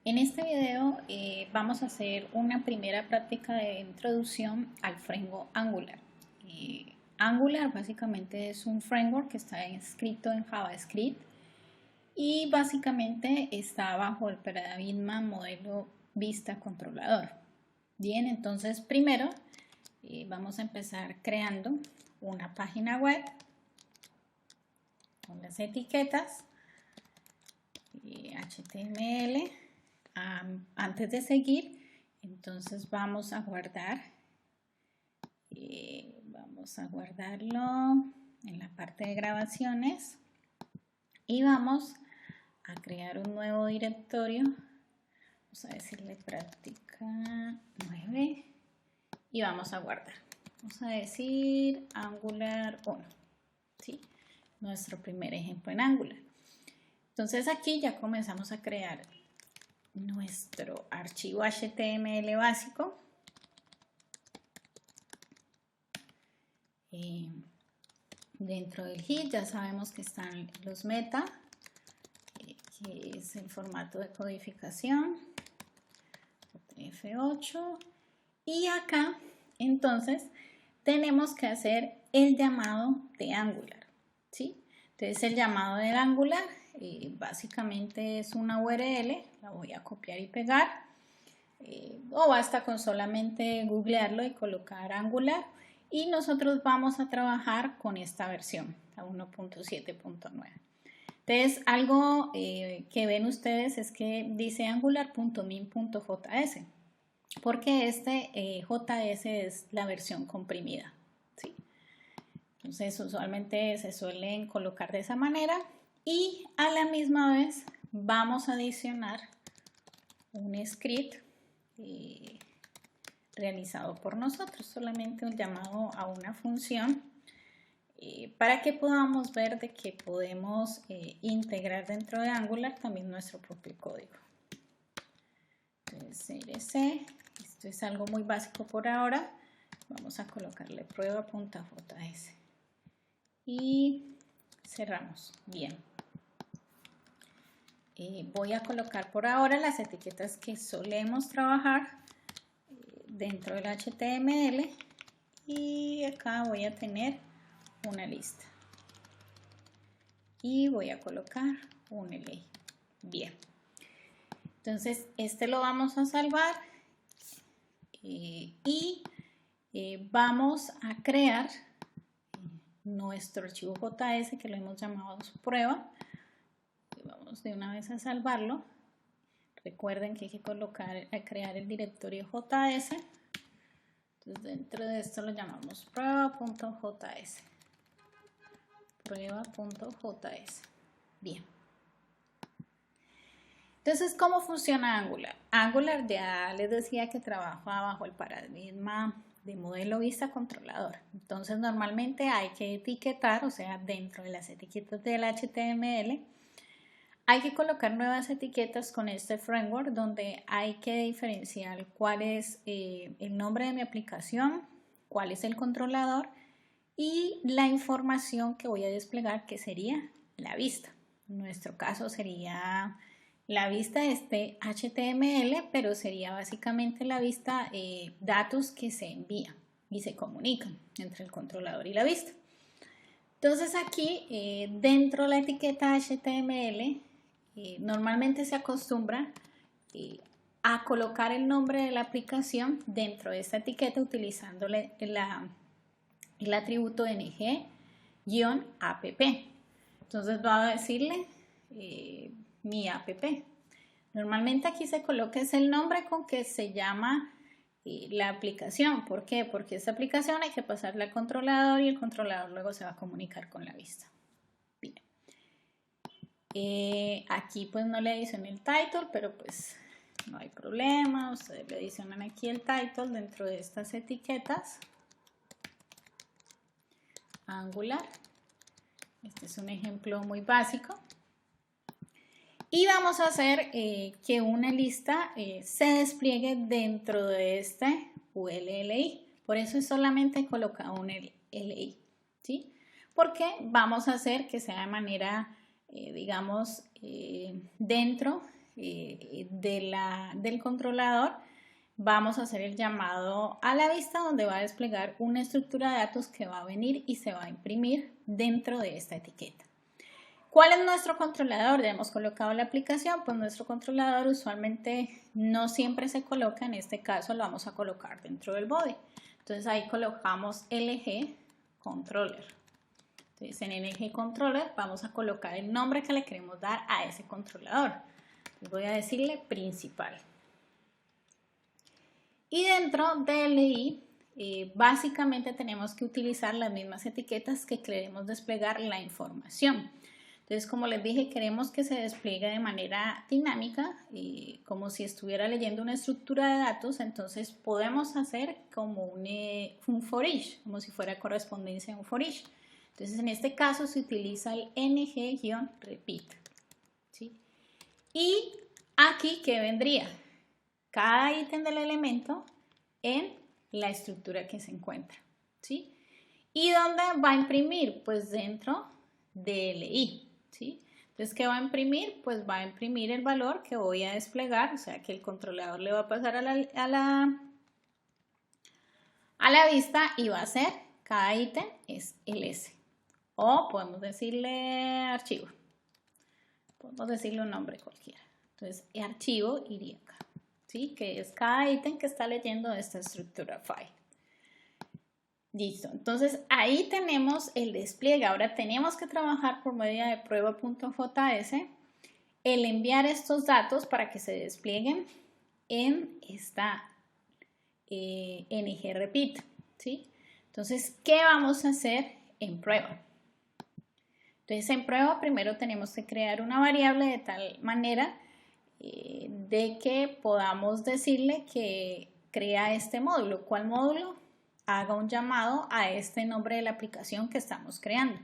En este video vamos a hacer una primera práctica de introducción al framework Angular. Angular básicamente es un framework que está escrito en JavaScript y básicamente está bajo el paradigma modelo vista controlador. Bien, entonces primero vamos a empezar creando una página web con las etiquetas HTML. Antes de seguir, entonces vamos a guardarlo en la parte de grabaciones y vamos a crear un nuevo directorio. Vamos a decirle práctica 9 y vamos a guardar. Vamos a decir Angular 1, ¿sí? Nuestro primer ejemplo en Angular. Entonces aquí ya comenzamos a crear nuestro archivo HTML básico. Dentro del head ya sabemos que están los meta, que es el formato de codificación, F8, y acá entonces tenemos que hacer el llamado de Angular, ¿sí? Entonces el llamado de Angular básicamente es una URL, la voy a copiar y pegar, o basta con solamente googlearlo y colocar Angular, y nosotros vamos a trabajar con esta versión, la 1.7.9. Entonces algo que ven ustedes es que dice angular.min.js, porque este JS es la versión comprimida, ¿sí? Entonces usualmente se suelen colocar de esa manera. Y a la misma vez vamos a adicionar un script realizado por nosotros, solamente un llamado a una función para que podamos ver de que podemos integrar dentro de Angular también nuestro propio código. Entonces, CRC, esto es algo muy básico por ahora, vamos a colocarle prueba.js y cerramos. Bien. Voy a colocar por ahora las etiquetas que solemos trabajar dentro del HTML y acá voy a tener una lista y voy a colocar un LA. Bien, entonces este lo vamos a salvar y vamos a crear nuestro archivo JS que lo hemos llamado prueba. Vamos de una vez a salvarlo. Recuerden que hay que crear el directorio JS. Entonces dentro de esto lo llamamos prueba.js. Prueba.js. Bien. Entonces, ¿cómo funciona Angular? Angular ya les decía que trabaja bajo el paradigma de modelo vista controlador. Entonces, normalmente hay que etiquetar, o sea, dentro de las etiquetas del HTML, hay que colocar nuevas etiquetas con este framework donde hay que diferenciar cuál es el nombre de mi aplicación, cuál es el controlador y la información que voy a desplegar, que sería la vista. En nuestro caso sería la vista de este HTML, pero sería básicamente la vista datos que se envían y se comunican entre el controlador y la vista. Entonces aquí dentro de la etiqueta HTML normalmente se acostumbra a colocar el nombre de la aplicación dentro de esta etiqueta utilizando el atributo ng-app. Entonces voy a decirle mi app. Normalmente aquí se coloca es el nombre con que se llama la aplicación. ¿Por qué? Porque esta aplicación hay que pasarle al controlador y el controlador luego se va a comunicar con la vista. Bien. Aquí pues no le adicioné el title, pero pues no hay problema. Ustedes le adicionan aquí el title dentro de estas etiquetas. Angular. Este es un ejemplo muy básico. Y vamos a hacer que una lista se despliegue dentro de este ULLI. Por eso es solamente colocado un LI, ¿sí? Porque vamos a hacer que sea de manera, digamos, dentro del controlador, vamos a hacer el llamado a la vista, donde va a desplegar una estructura de datos que va a venir y se va a imprimir dentro de esta etiqueta. ¿Cuál es nuestro controlador? Ya hemos colocado la aplicación, pues nuestro controlador usualmente no siempre se coloca, en este caso lo vamos a colocar dentro del body. Entonces ahí colocamos LG Controller. Entonces en LG Controller vamos a colocar el nombre que le queremos dar a ese controlador. Voy a decirle principal. Y dentro de LI, básicamente tenemos que utilizar las mismas etiquetas que queremos desplegar la información. Entonces, como les dije, queremos que se despliegue de manera dinámica, como si estuviera leyendo una estructura de datos. Entonces, podemos hacer como un for each, como si fuera correspondencia a un for each. Entonces, en este caso se utiliza el ng-repeat, ¿sí? Y aquí, ¿qué vendría? Cada ítem del elemento en la estructura que se encuentra, ¿sí? ¿Y dónde va a imprimir? Pues dentro de LI, ¿sí? Entonces, ¿qué va a imprimir? Pues va a imprimir el valor que voy a desplegar, o sea, que el controlador le va a pasar a la vista, y va a ser, cada ítem es el S. O podemos decirle archivo. Podemos decirle un nombre cualquiera. Entonces, archivo iría acá, ¿sí? Que es cada ítem que está leyendo esta estructura file. Listo. Entonces, ahí tenemos el despliegue. Ahora tenemos que trabajar por medio de prueba.js el enviar estos datos para que se desplieguen en esta ng-repeat, ¿sí? Entonces, ¿qué vamos a hacer en prueba? Entonces, en prueba primero tenemos que crear una variable de tal manera de que podamos decirle que crea este módulo. ¿Cuál módulo? Haga un llamado a este nombre de la aplicación que estamos creando.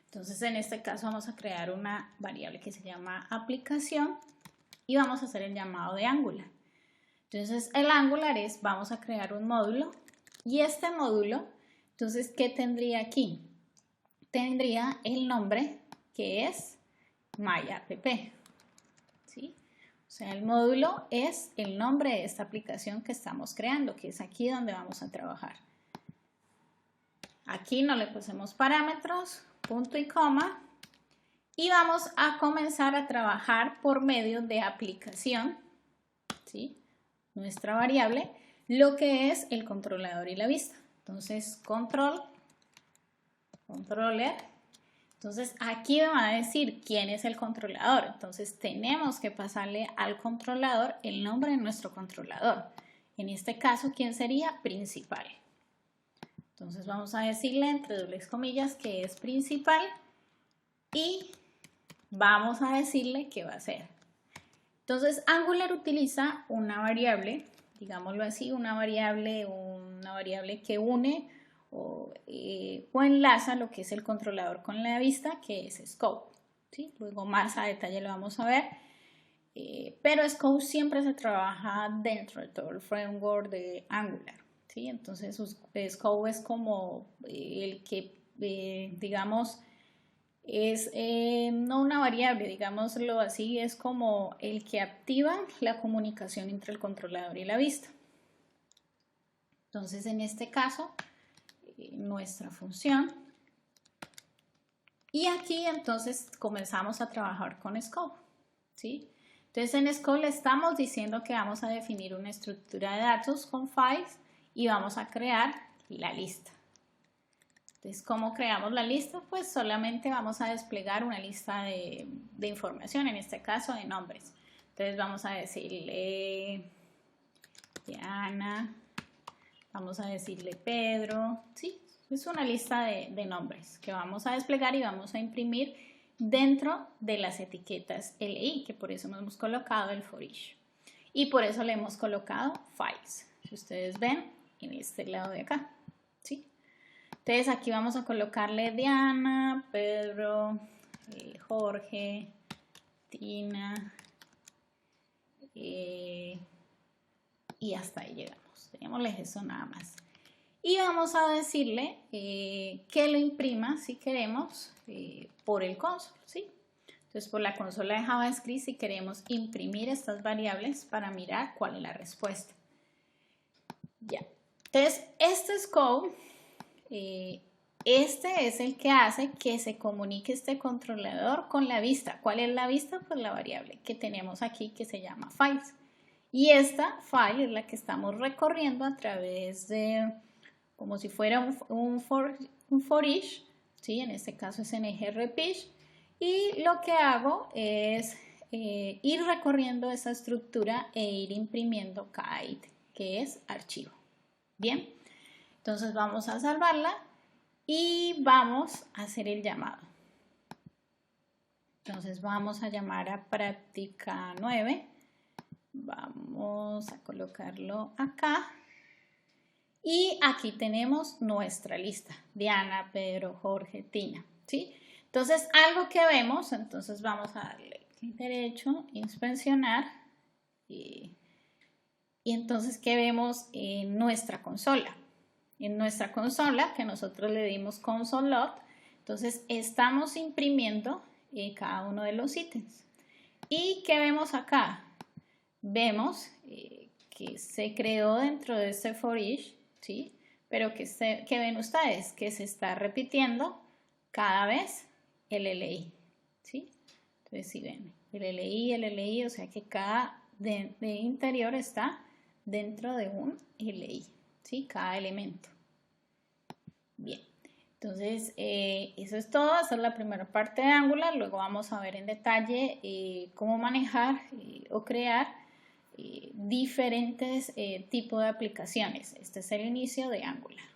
Entonces, en este caso vamos a crear una variable que se llama aplicación y vamos a hacer el llamado de Angular. Entonces, el Angular es, vamos a crear un módulo, y este módulo, entonces, ¿qué tendría aquí? Tendría el nombre que es MyApp, ¿sí? O sea, el módulo es el nombre de esta aplicación que estamos creando, que es aquí donde vamos a trabajar. Aquí no le pusimos parámetros, punto y coma, y vamos a comenzar a trabajar por medio de aplicación, ¿sí? Nuestra variable, lo que es el controlador y la vista. Entonces, controller. Entonces, aquí me va a decir quién es el controlador. Entonces, tenemos que pasarle al controlador el nombre de nuestro controlador. En este caso, ¿quién sería? Principal. Entonces, vamos a decirle entre dobles comillas que es principal y vamos a decirle qué va a hacer. Entonces, Angular utiliza una variable, digámoslo así, una variable que une o enlaza lo que es el controlador con la vista, que es scope, ¿sí? Luego más a detalle lo vamos a ver, pero scope siempre se trabaja dentro de todo el framework de Angular, ¿sí? Entonces scope es como el que, digamos, es no una variable, digámoslo así, es como el que activa la comunicación entre el controlador y la vista. Entonces, en este caso, nuestra función, y aquí entonces comenzamos a trabajar con scope, ¿sí? Entonces en scope le estamos diciendo que vamos a definir una estructura de datos con files y vamos a crear la lista. Entonces, ¿cómo creamos la lista? Pues solamente vamos a desplegar una lista de información, en este caso de nombres. Entonces vamos a decirle Diana, vamos a decirle Pedro, ¿sí? Es una lista de nombres que vamos a desplegar y vamos a imprimir dentro de las etiquetas LI, que por eso hemos colocado el for each. Y por eso le hemos colocado files, si ustedes ven en este lado de acá, ¿sí? Entonces aquí vamos a colocarle Diana, Pedro, Jorge, Tina, y hasta ahí llegamos. Teníamos eso nada más. Y vamos a decirle que lo imprima, si queremos, por el console, ¿sí? Entonces, por la consola de JavaScript, si queremos imprimir estas variables para mirar cuál es la respuesta. Ya. Entonces, este es code. Este es el que hace que se comunique este controlador con la vista. ¿Cuál es la vista? Pues la variable que tenemos aquí que se llama files. Y esta file es la que estamos recorriendo a través de, como si fuera un for each, ¿sí? En este caso es ngRepeat. Y lo que hago es ir recorriendo esa estructura e ir imprimiendo cada ítem, que es archivo. Bien, entonces vamos a salvarla y vamos a hacer el llamado. Entonces vamos a llamar a práctica 9. Vamos a colocarlo acá. Y aquí tenemos nuestra lista. Diana, Pedro, Jorge, Tina, ¿sí? Entonces, algo que vemos, entonces vamos a darle clic derecho, inspeccionar. Y entonces, ¿qué vemos en nuestra consola? En nuestra consola, que nosotros le dimos console.log, entonces estamos imprimiendo cada uno de los ítems. ¿Y qué vemos acá? Vemos que se creó dentro de este for each, ¿sí? Pero que ven ustedes que se está repitiendo cada vez el LI, ¿sí? Entonces, si ven, el LI, o sea que cada de interior está dentro de un LI, ¿sí? Cada elemento. Bien, entonces eso es todo, esa es la primera parte de Angular. Luego vamos a ver en detalle cómo manejar o crear diferentes tipos de aplicaciones. Este es el inicio de Angular.